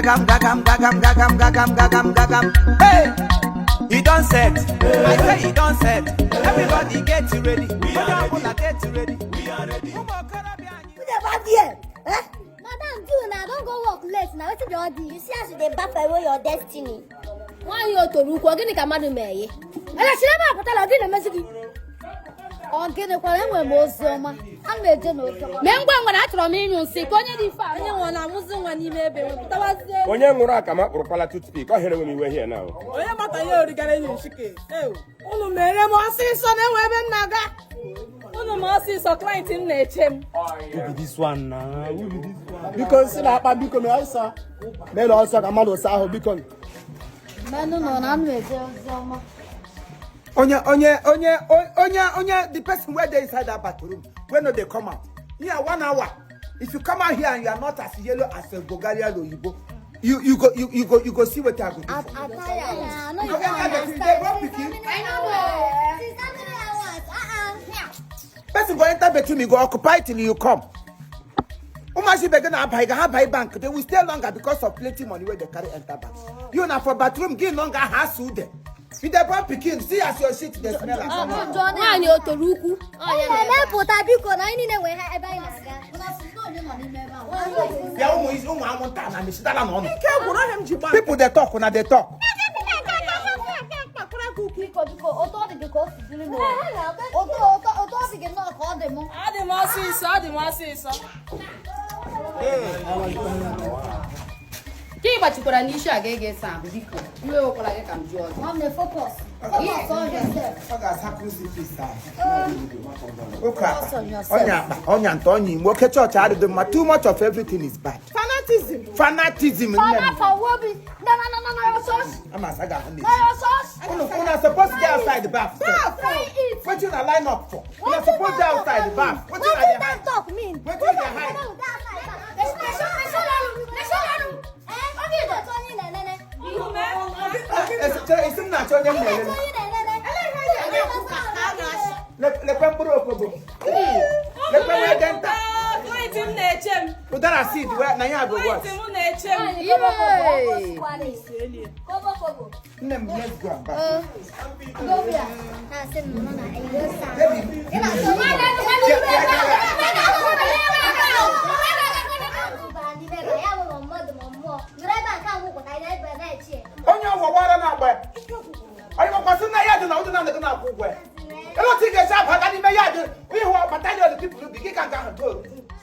Hey, he done set. I say he done set. Everybody get ready. We are ready. We are ready. Who the here? Eh? Madam, do now. Don't go work late. Now what's your deal? You see as you dey back away your destiny. Why you to look? We're gonna come out of me. And I should never put a lot in a message. On getting a most summer. I'm a general. Men when I tell me you see, when you find anyone, I wasn't when you may be. When you're going to come up with a to speak, I hear when we were here now. I am not a year to get in Shiki. Oh, Mary Mosses on a women naga. Oh, the Mosses are client in nature. Who be this one now? Who be this one? Because I become also. Men also come out of Saho because. Man, no, I'm the person where they inside that bathroom. When they come out? Yeah, 1 hour. If you come out here and you are not as yellow as a Bulgarian or Igbo, you go see what I go do. Person go enter between you go occupy till you come. Buy bank. They will stay longer because of plenty money where they carry enter bank. You na for bathroom give longer hassle there. If they born pikin, see as your shit they smell like someone. Why you to ruku? Oh yeah. Put a big on. I need a way. I buy People they talk when they talk. But you could an issue again, Sam. You will come to us. I'm the focus. Focus on yourself. Onion, Tony, work at church. I do too much of everything is bad. Fanatism. No. I'm a saga. You're supposed to get outside the bath. What you line up for? You're supposed to get outside the bath. What does that talk mean? What is the hide? It's not your name. I don't think it's up. I can't we who are battalion of people who begin to do.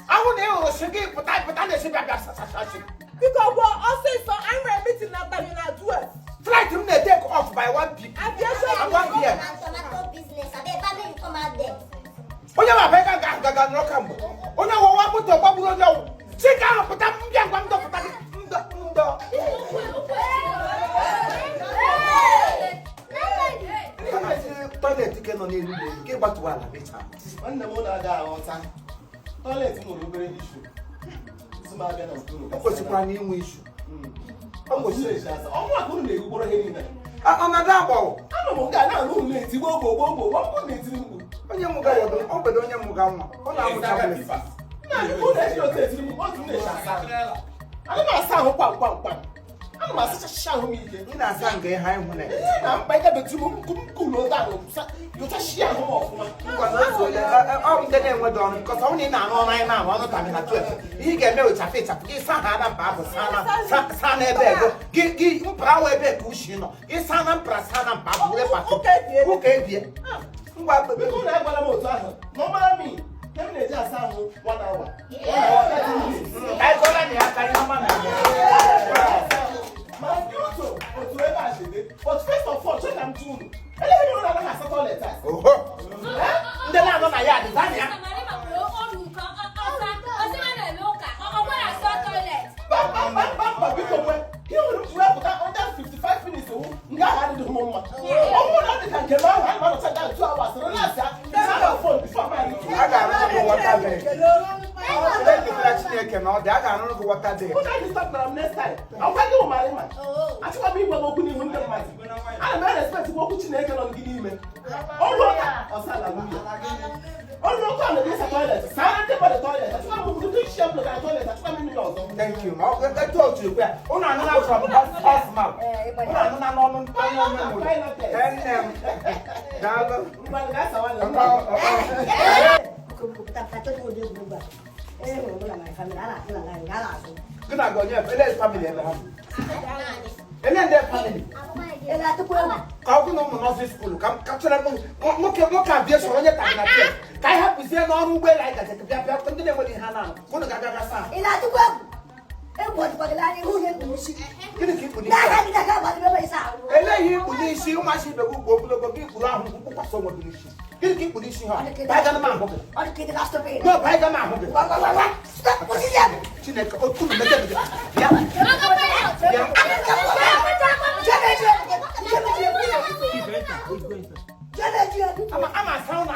I want to give but I should be because what say so I'm meeting that time in our tour. Flight to take off by 1 p.m. I guess I want here. Tomato business. I bet you come out there. Oh, you are back and no come. Oh, no, what put the bubble no. Check out, but I'm young. Toilet ticket on the get back to one. When the mother died all time, toilet will be very issue. Somebody else do. Of course, you can new issue. I'm going to say, I'm not going to go ahead. I'm not that ball. I don't know. Let's go. What going to do? On your mugga, open on your mugga. What I'm going to do. Now, you put that your test in what you say. I don't know how pam. I'm not such a show me. In a sang, high when I'm by the two cool down. You just share home. I'm the name went on because only now online now, one time in a 12. He get no chafet, give Sahara Babu Sana, give power back push, you know. It's Sana Prasana Babu. Okay, what the people have no money. Let me just have 1 hour. I but first of all, check I'm doing. I don't know that I have settled letters. Oh, then I'm not my yard. You will under 55 minutes. You had the moment. Oh, I can get out. I'm 2 hours. Relax. That's phone before my I got what I mean. I don't know what I did. But I just thought next time. I'll tell you my man. I think I'm going to win. I'm not expecting to walk to naked on the demon. Oh, no, come to this toilet. Silent by the toilet. That's why I'm going to share the toilet. That's why I'm in the Thank you. I told you where. Oh, no, no, from off mouth. Oh, no, no, no, I'm a sound